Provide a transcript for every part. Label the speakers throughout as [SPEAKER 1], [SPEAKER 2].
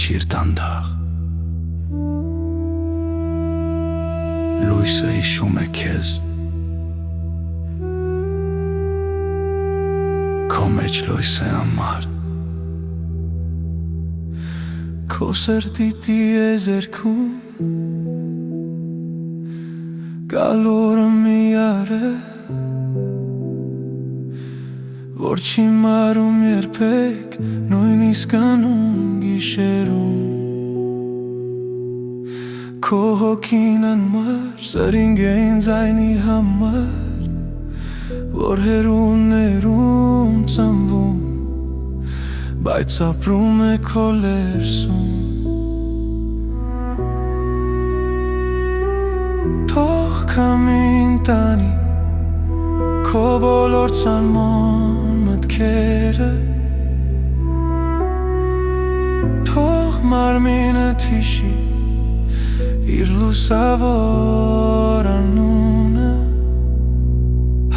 [SPEAKER 1] Շնչիր դանդաղ Լույսը հիշում է քեզ Քո մեջ լույս է ամար Քո սրտի տիեզերքում Գալորը միար է Որ չի մարում երբեք Նույնիսկ անում գիշերում Քո հոգին անմար Սրինգ է ինձ այնի համար Որ հերուներում ծնվում Բայց ապրում է քո լերսում Թող քամին տանի Քո բոլոր ցանմոն մտքերը Թող մարմինդ հիշի Իր լուսավոր անունը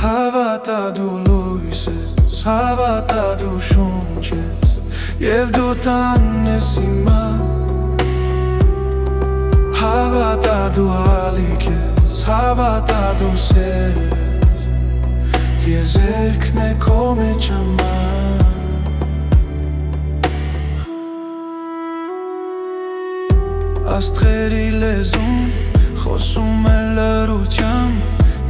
[SPEAKER 1] Հավատա դու լույս ես Հավատա դու շունչ ես Եվ դու տանն ես իմա Հավատա դու ալիք ես Հավատա դու սեր ես Տիեզերքն է քո մեջ ամար Աստղերի լեզուն Խոսում է լռությամբ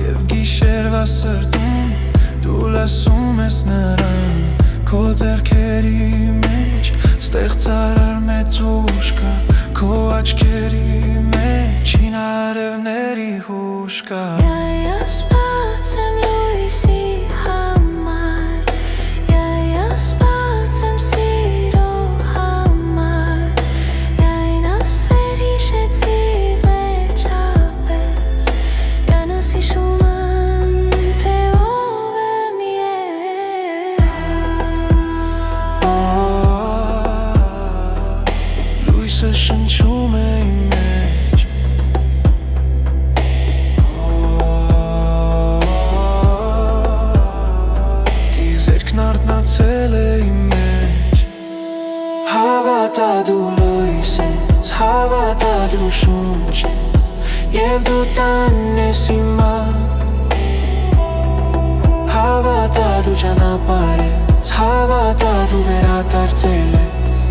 [SPEAKER 1] Եվ գիշերվա սրտում Դու լսում ես նրան Քո ձեռքերի մեջ Ստեղծարար մեծ ուժ կա Քո աչքերի մեջ Հին արևների հուշ կա
[SPEAKER 2] Ես բաց եմ լույսի համար Ես բաց եմ սիրո համար Ես վերիշեցի վերջապես Յանս հիշում եմ թե ով եմ
[SPEAKER 1] Լույսը շնչում է իմ մեջ Տիեզերքն արթնացել է իմ մեջ Հավատա դու լույս ես Հավատա դու շունչ ես Եվ դու տանն ես իմա Հավատա դու ճանապարհ ես Հավատա դու վերադարձել ես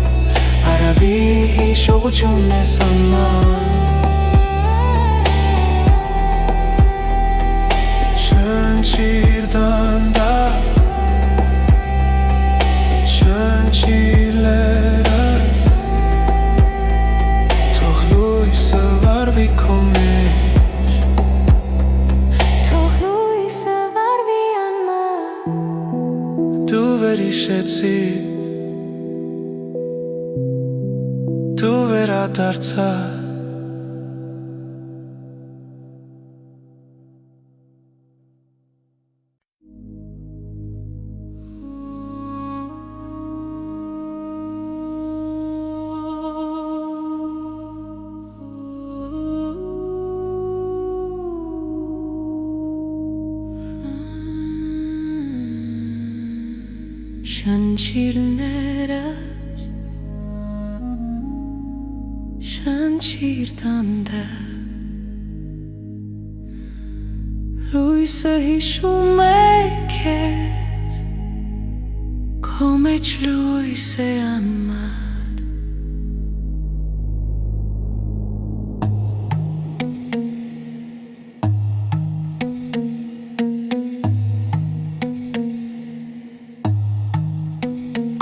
[SPEAKER 1] Արավի հիշողությունն ես անմար Շնչիր դանդաղ Շնչիր լերած Թող լույսը վարվի քո մեջ
[SPEAKER 2] Թող լույսը վարվի անմար
[SPEAKER 1] Դու վերհիշեցիր Դու վերադարձա
[SPEAKER 2] Շնչիրներս Շնչիր դանդաղ Լույսը հիշում է քեզ Քո մեջ լույս է անմար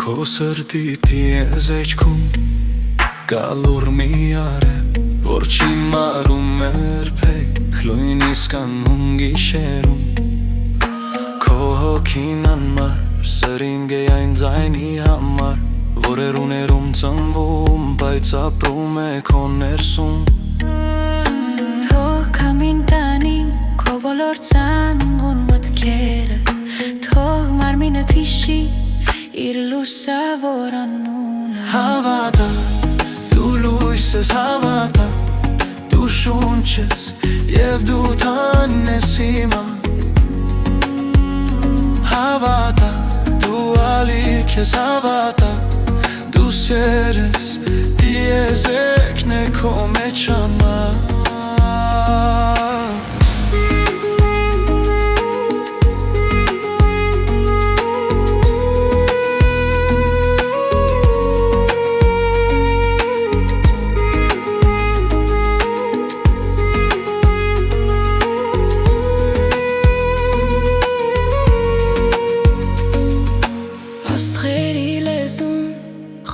[SPEAKER 1] Քո սրտի տիեզերքում Գալուր միար է Որ չի մարում երբեք Նույնիսկ անում գիշերում Քո հոգին անմար Սրինգ է այն ձայնի համար Որ հերուներում ծնվում Բայց ապրում է քո ներսում
[SPEAKER 2] Թող քամին տանի Քո բոլոր ցանուն մտքերը Թող մարմինդ հիշի Իր լուսավոր անունը
[SPEAKER 1] Հավատա, դու լույս ես հավատա Դու շունչ ես և դու տանն ես իմա Հավատա, դու ալիք ես հավատա Դու սեր ես, դիեզերքն է քո մեջ համար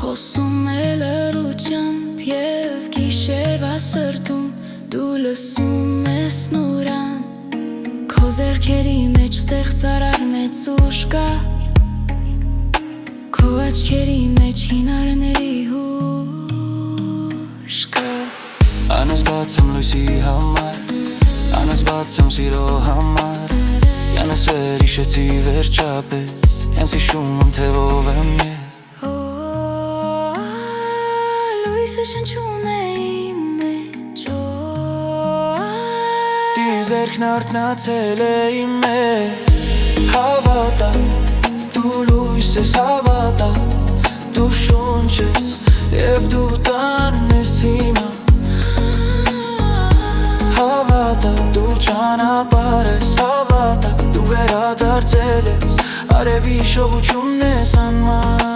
[SPEAKER 2] Խոսում է լռությամբ և գիշերվա սրտում դու լսում ես նորան Քո ձեռքերի մեջ ստեղծարար մեծ ուժ կա Քո աչքերի մեջ հինարների հուշ կա
[SPEAKER 1] Անս բացեմ լույսի համար Անս բացեմ սիրո համար Յանս վեր իշեցի վերջապես Յանս իշում եմ թե ով եմ ես
[SPEAKER 2] Լույսը շնչում է իմ մեջ
[SPEAKER 1] Դիեզերքն արթնացել է իմ մեջ Հավատա, դու լույս ես հավատա Դու շունչ ես և դու տանն ես հիմա Հավատա, դու ճանապարհ ես հավատա Դու վերադարձել ես արևի շողությունն ես անմար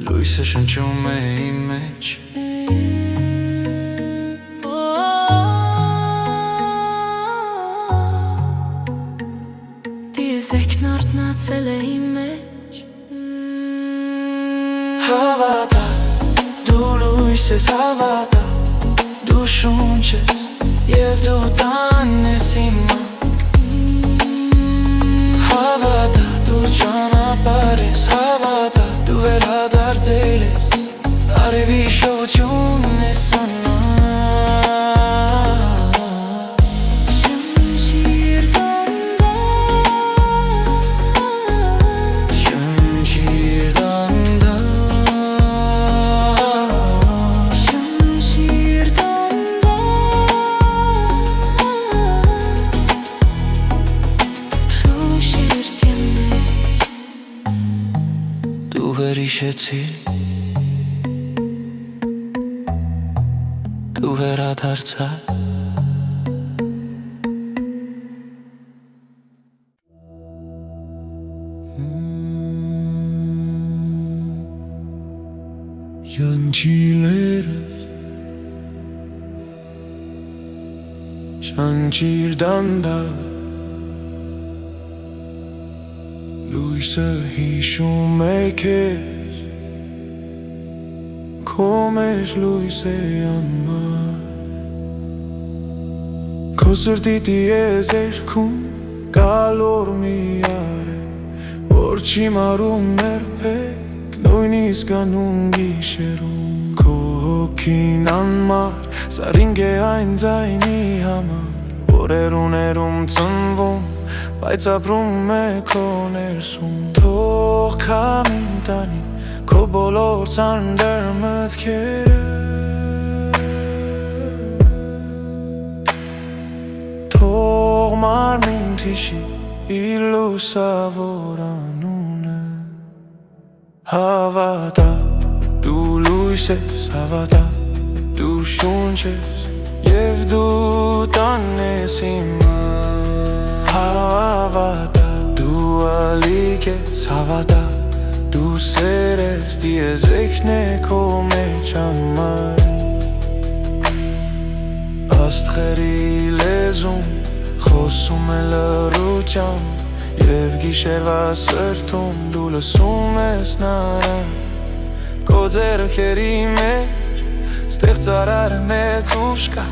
[SPEAKER 1] Լույսը շնչում է իմ մեջ
[SPEAKER 2] Դիեզերքն արթնացել է իմ մեջ
[SPEAKER 1] Հավատա, դու լույս ես հավատա Դու շունչ ես և դու տանն ես հիմա Հավատա, դու ճանապարհ ես հավատա Դու վերադարձել ես արևի շողությունն ես անմար
[SPEAKER 2] Շնչիր դանդաղ
[SPEAKER 1] Շնչիր դանդաղ
[SPEAKER 2] Շնչիր դանդաղ Շնչիր պյաններ
[SPEAKER 1] Դու վերիշեցիր Դու վերադարձար Շնչիլերս Շնչիր դանդաղ Լույսը հիշում է քեզ Քո մեջ լույս է անմար Քո սրտի դիեզերքում գալոր մի առ է Որ չի մարում երբեք նույնիսկ անուն գիշերում Քո հոգին անմար սարինգ է այն ձայնի համար Օրերուներում ծնվում Բայց ապրում է քո ներսում Թող քամին տանի Քո բոլոր ցանդր մտքերը Թող մարմին թիշի իր լուսավոր անունը Հավատա, դու լույս ես հավատա Դու շունչ ես և դու տանն ես հիմա Հավատա, դու ալիք ես հավատա Դու սեր ես դիեզերքն է քո մեջ անմար Աստղերի լեզուն խոսում է լռությամբ Եվ գիշերվա սրտում դու լսում ես նրան Քո ձեռքերի մեջ ստեղծարար մեծ ուժ կա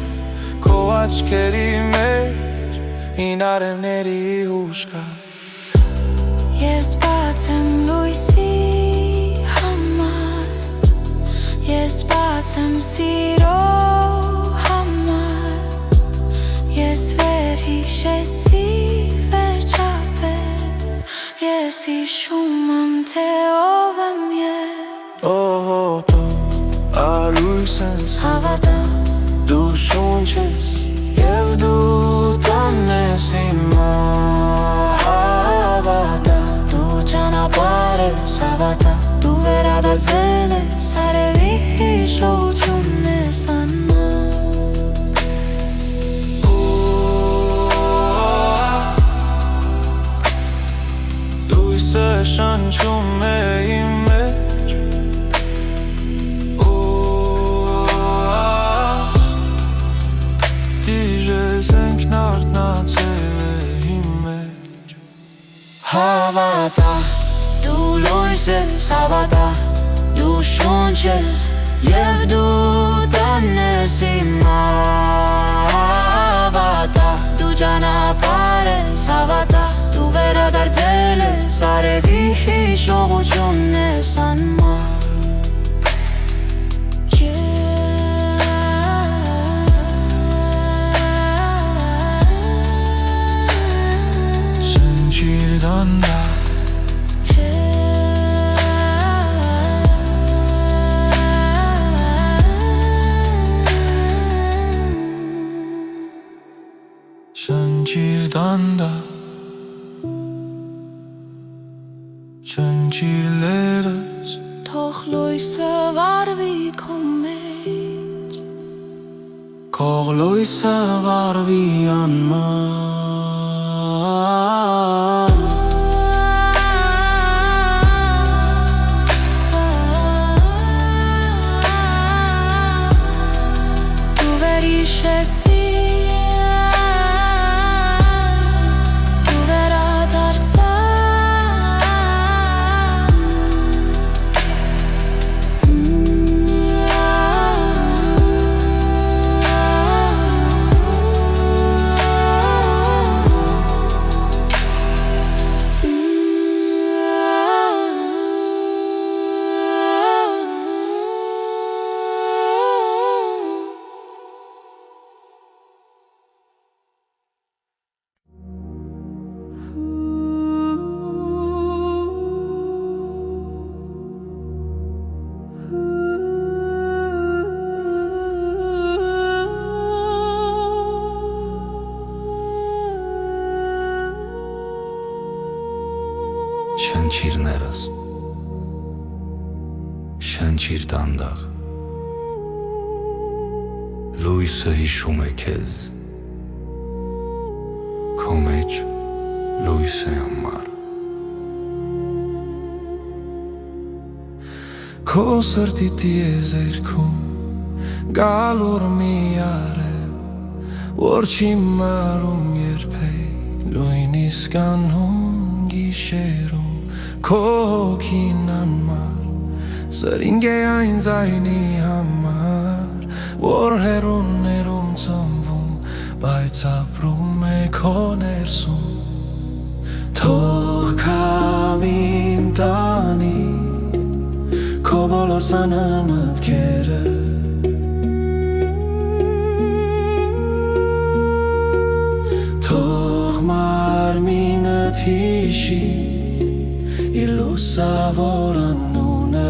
[SPEAKER 1] Քո աչքերի մեջ հինարների հուշ կա
[SPEAKER 2] Ես բաց եմ լույսի համար Ես բաց եմ սիրո համար հիշում եմ, թե ով եմ ես
[SPEAKER 1] Օհոտո ալույս ես
[SPEAKER 2] Հավատա
[SPEAKER 1] Դու շունչ ես և դու տանն ես հիմա Հավատա
[SPEAKER 2] Դու ճանապարհ ես, հավատա Դու վերադարձել ես, արևի հիշողությունն ես անմոտ
[SPEAKER 1] Լույսը շնչում է իմ մեջ Դիժես ենք նարդնացել է իմ մեջ
[SPEAKER 2] Հավատա Դու լույս ես, հավատա Դու շունչ ես և դու տանն ես հիմա Հավատա Դու ճանապարհ ես, հավատա Դու վերադարձել ես, արևի հիշողությունն ես անմոտ
[SPEAKER 1] Շնչիր դանդաղ Շնչիր դանդաղ Շնչիր լերս
[SPEAKER 2] Թող լույսը վառվի քո մեջ
[SPEAKER 1] Քող լույսը վառվի անմար
[SPEAKER 2] Դու վերհիշեցի
[SPEAKER 3] Շնչիր ներս Շնչիր դանդաղ Լույսը հիշում է քեզ Քո մեջ լույս է ամար
[SPEAKER 1] Քո սրտի տիեզերքում գալուր մի արև Որ չի մարում երբեք նույնիսկ անհուն գիշերում Քո հոգին անմար Սրինգ է այն ձայնի համար Որ հեռուներում ծնվում Բայց ապրում է քո ներսում Թող քամին տանի Քո բոլոր ծանր մտքերը Թող մարմինդ հիշի Իր լուսավոր անունը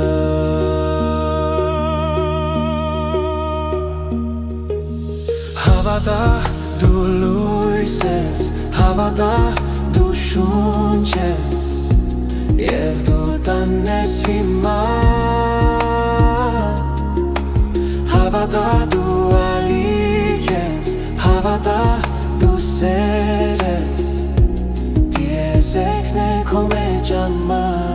[SPEAKER 1] Հավատա դու լույս ես Հավատա դու շունչ ես Եվ դու տանն ես հիմա Հավատա դու ալիք ես Հավատա դու սեր ես Տիեզերքն է քո մեջ անմար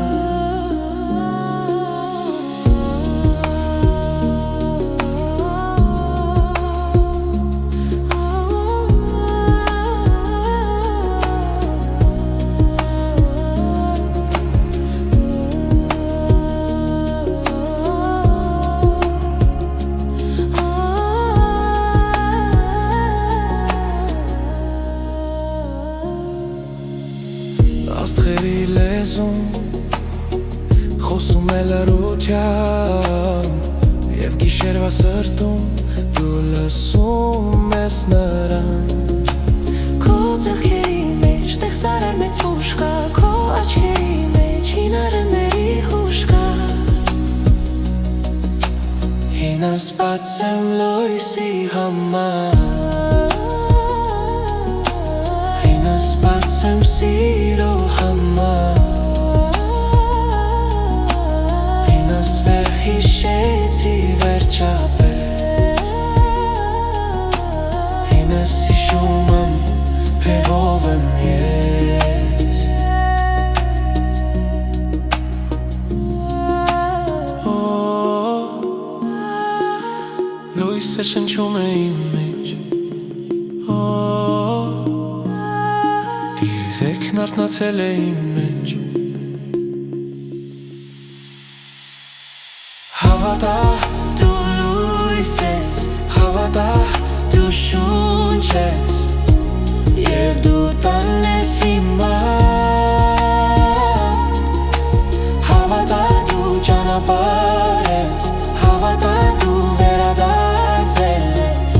[SPEAKER 1] Աստղերի լեզուն խոսում է լռությամբ Եվ գիշերվա սրտում դու լսում ես նրան
[SPEAKER 2] Քո ձեռքերի մեջ տեղ ծարար մեծ ուժ կա Քո աչքերի
[SPEAKER 1] Հինասպած եմ լույսի համար Հինասպած եմ սիրո համար Հինասվեր հիշեցի վերջապես Հինաս հիշում եմ փևով եմ ես Լույսը շնչում է իմ մեջ Դիզեքն արթնացել է իմ մեջ Հավատա դու լույս ես Հավատա դու շունչ ես Եվ դու տանես հիմա Հավատա դու ճանապարհ ես Հավատա դու վերադարձել ես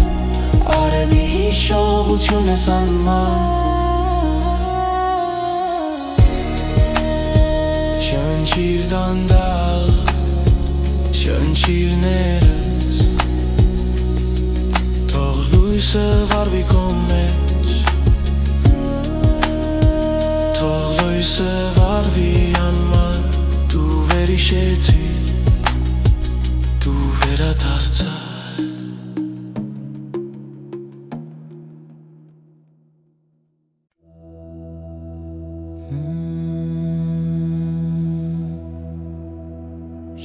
[SPEAKER 1] Արևի հիշողություն ես անմար Շնչիր դանդաղ Շնչիր ներս Թող լույսը վառվի քո մեջ Թող լույսը վառվի անմար Դու վերհիշեցիր Դու վերադարձար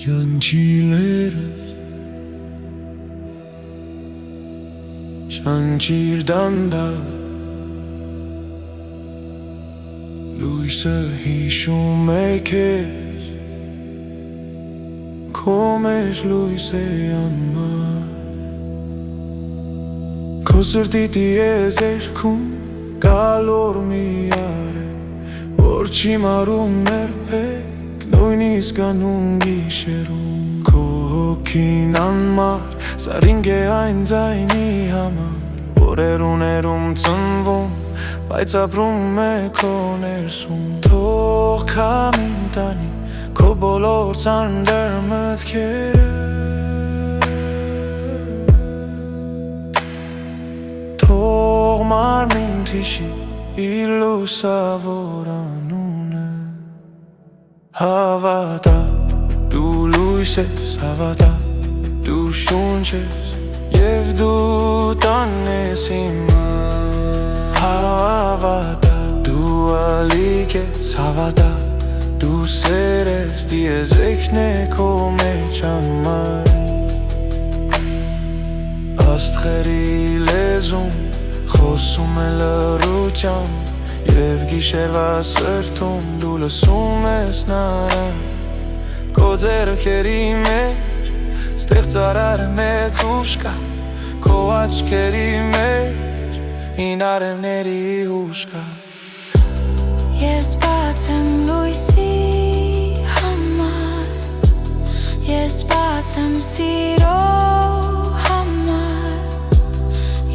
[SPEAKER 1] Շնչիրներս Շնչիր դանդաղ Լույսը հիշում է քեզ Քո մեջ լույս է անմար Քո սրտի տիեզերքում Գալոր մի արև Որ չի մարում ներփեք Նույնիսկ անուն գիշերում Քո հոգին անմար Սարինգ է այն ձայնի համար Օրերուներում ծնվում Բայց ապրում է քո ներսում Թող քամին տանի Քո բոլոր ցանդր մտքերը Թող մարմին թիշի իր լուսավոր անունը Հավատա դու լույս ես Հավատա դու շունչ ես Եվ դու տանես հիմա Հավատա դու ալիք ես Հավատա դու սեր ես Դիեզեքն է քո մեջ անմար Աստղերի լեզուն Խոսում է լռությամբ Եվ գիշերվա սրտում դու լսում ես նրան Քո ձեռքերի մեջ ստեղծարար մեծ ուժ կա Քո աչքերի մեջ հին արևների հուշ կա
[SPEAKER 2] Ես բաց եմ լույսի համար Ես բաց եմ սիրո համար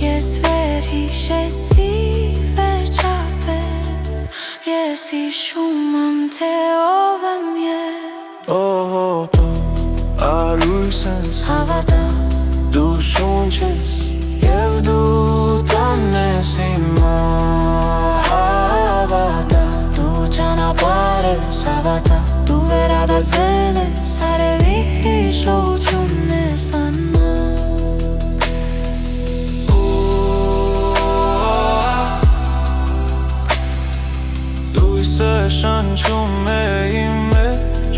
[SPEAKER 2] Ես վերհիշեցի վերջապես Ես հիշում եմ թե ով եմ ես
[SPEAKER 1] Լույս ես
[SPEAKER 2] Հավատա
[SPEAKER 1] դու շունչ ես Եվ դու տանես հիմա Հավատա դու ճանապարհ ես Հավատա դու վերադարձել ես Արևի հիշողությունն ես անմար Լույսը շնչում է իմ մեջ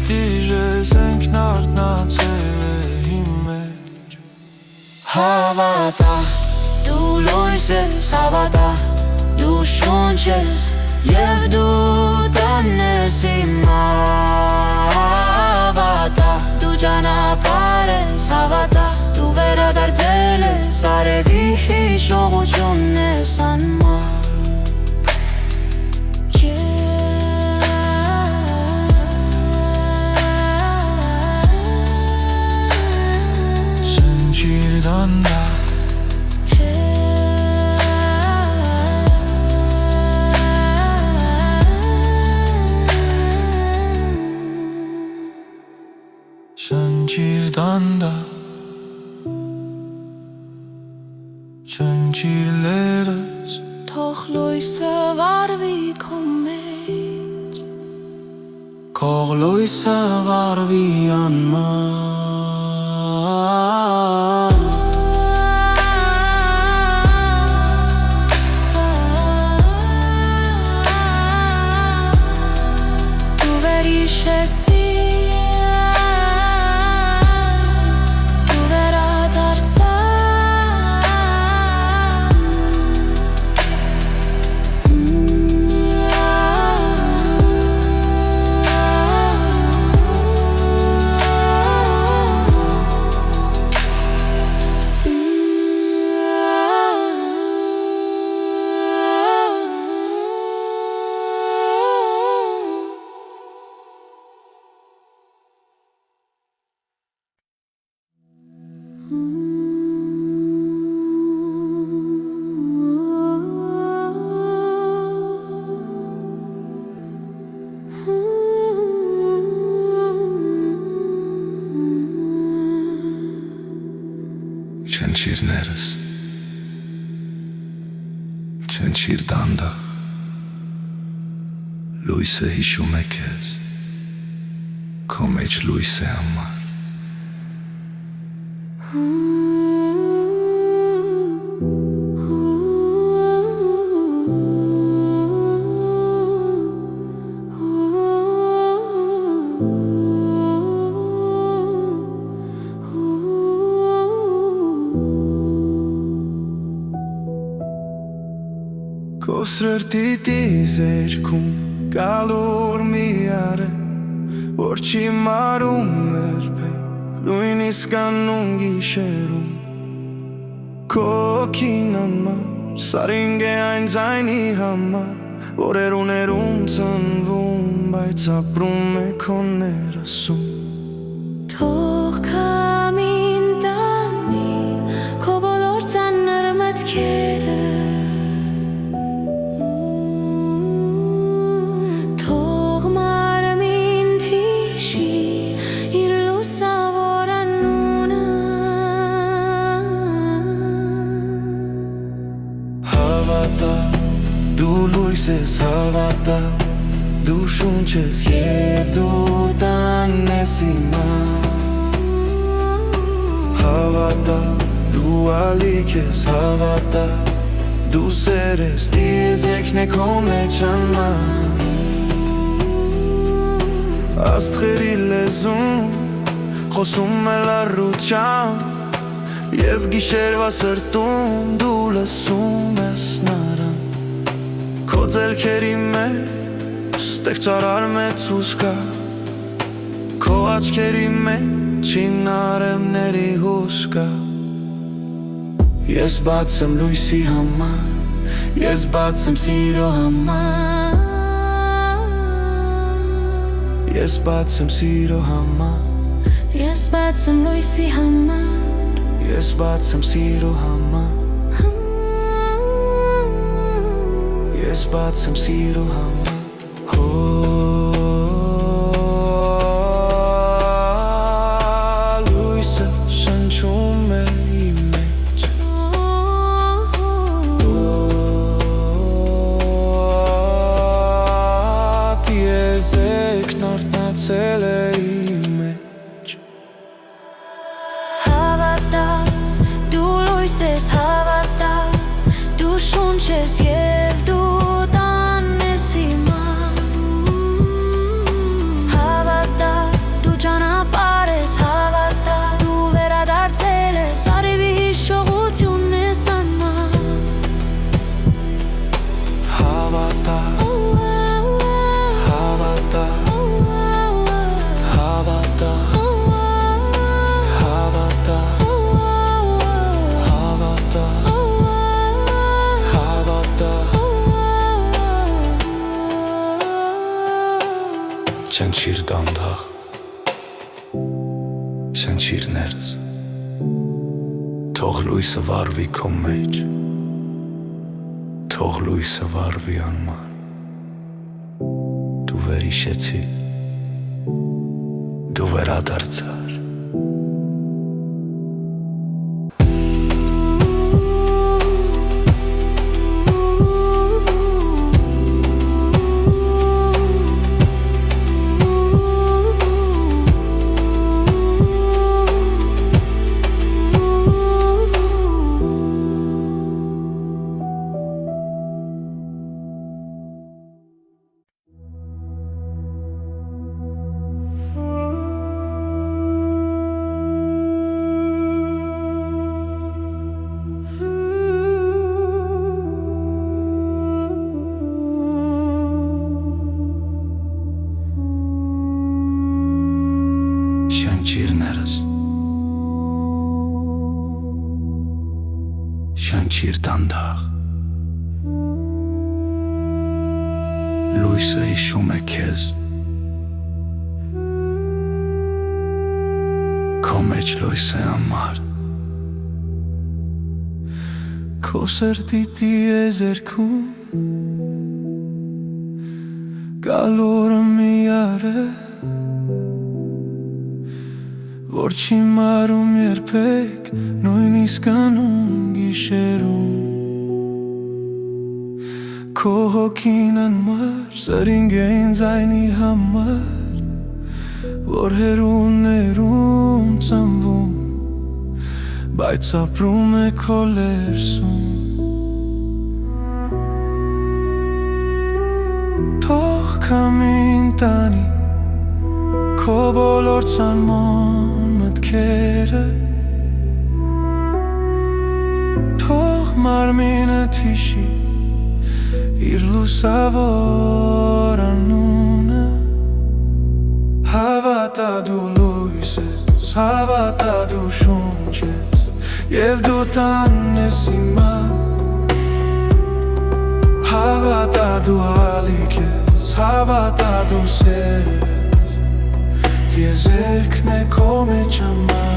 [SPEAKER 1] Դիժեսենքն արթնացել է իմ մեջ Հավատա դու լույս ես Հավատա դու շունչ ես Եվ դու տանես հիմա Հավատա դու ճանապարհ ես Հավատա դու վերադարձել ես Արևի հիշողությունն ես անմար Շնչիր դանդաղ Չնչիրներս
[SPEAKER 2] Թող լույսը վառվի քո մեջ
[SPEAKER 1] Քող լույսը վառվի անման
[SPEAKER 2] Դու վերհիշեցի Դու վերադարձա
[SPEAKER 3] Չնչիրներս Չնչիր դանդաղ Լույսը հիշում է քեզ Քո մեջ լույս է համար
[SPEAKER 1] Քո սրտի տիզերքում գալուր մի արը Որ չի մարում երբեք նույնիսկ անուն գիշերում Քո օքին համար սարինգ է այն ձայնի համար Որ էրուներում ծնվում բայց ապրում է քո ներսում
[SPEAKER 2] Թող քամին տանի քո բոլոր ծանր մտքերը Թող մարմին թիշի իր լուսավոր անունը
[SPEAKER 1] Հավատա, դու լույս ես հավատա Դու շունչ ես և դու տանն ես իմա Հավատա, դու ալիք ես հավատա Դու սեր ես դիեզեքն է քո մեջ անման Աստղերի լեզուն խոսում է լառությամբ Եվ գիշերվա սրտում դու լսում ես նրան Քո ձեռքերի մեջ ստեղծարար մեծ ուժ կա Քո աչքերի մեջ չինարեմների հուշ կա Ես բաց եմ լույսի համար Ես բաց եմ սիրո համար Ես բաց եմ սիրո համար
[SPEAKER 2] Ես բաց եմ լույսի համար
[SPEAKER 1] Ես բաց եմ սիրո համար Ես բաց եմ սիրո համար Լույսը շնչում է իմ մեջ Տիեզերքն արթնացել է իմ մեջ
[SPEAKER 2] Հավատա, դու լույս ես հավատա Դու շունչ ես և դու տանն ես իմա Հավատա, դու ճանապարհ ես հավատա Դու վերադարձել ես արևի հիշողությունն ես անման
[SPEAKER 1] Հավատա, հավատա, հավատա, հավատա, հավատա, հավատա Չնչիր դանդաղ Չնչիրներս Թող լույսը վառվի քո մեջ Թող լույսը վառվի անման Դու վերհիշեցիր Դու վերադարձար
[SPEAKER 3] շնչիր դանդաղ Լույսը հիշում է քեզ Քո մեջ լույս է ամար
[SPEAKER 1] Քո սրտի տիեզերքում Գալորը միար է Որ չի մարում երբեք Նույնիսկ անում գիշերում Քո հոգին անմար Սրինգ է ինձ այնի համար Որ հերուներում ծնվում Բայց ապրում է քո լերսում Թող քամին տանի Քո բոլոր ցանման մտքերը Թող մարմինդ հիշի Իր լուսավոր անունը Հավատա դու լույս ես, հավատա դու շունչ ես Եվ դու տանն ես իմա Հավատա դու ալիք ես, հավատա դու սեր ես Տիեզերքն է քո մեջ ամար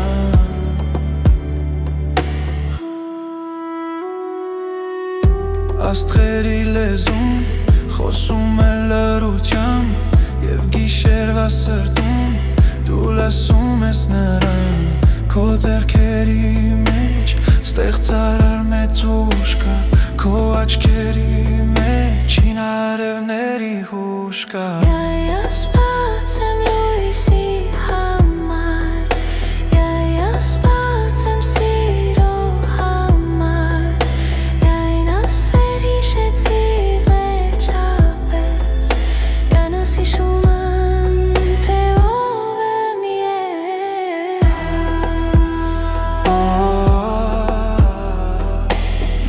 [SPEAKER 1] Աստղերի լեզուն խոսում է լռությամբ Եվ գիշերվա սրտում դու լսում ես նրան Քո ձեռքերի մեջ ստեղծարար մեծ ուժ կա Քո աչքերի մեջ հինարևների հուշ կա
[SPEAKER 2] Ես բաց եմ լույսի համար Ես բաց եմ սիրո համար Այն ասվեր հիշեցի վերջապես Յանս հիշում եմ թե ով եմ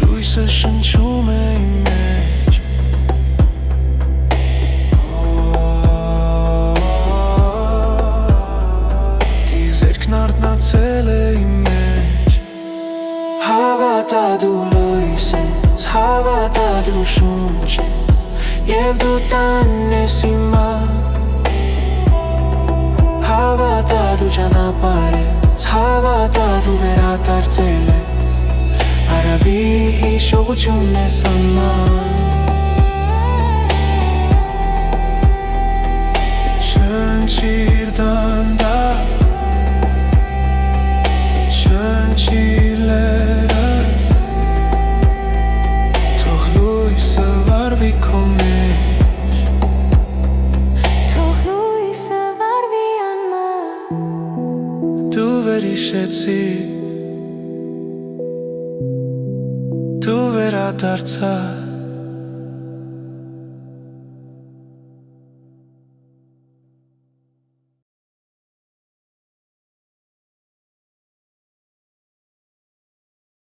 [SPEAKER 1] Լույսը շնչում է իմ մեջ Տիեզերքն արթնացել է իմ մեջ Հավատա դու լույս ես, հավատա դու շունչ ես Եվ դու տանն ես իմա Հավատա դու ճանապարհ ես, հավատա դու վերադարձել ես Արավի հիշողությունն ես անման Շնչիր դանդաղ Շնչիր լերած Թող լույսը վարվի քո մեջ
[SPEAKER 2] Թող լույսը վարվի անմար
[SPEAKER 1] Դու վերհիշեցիր Դու վերադարձար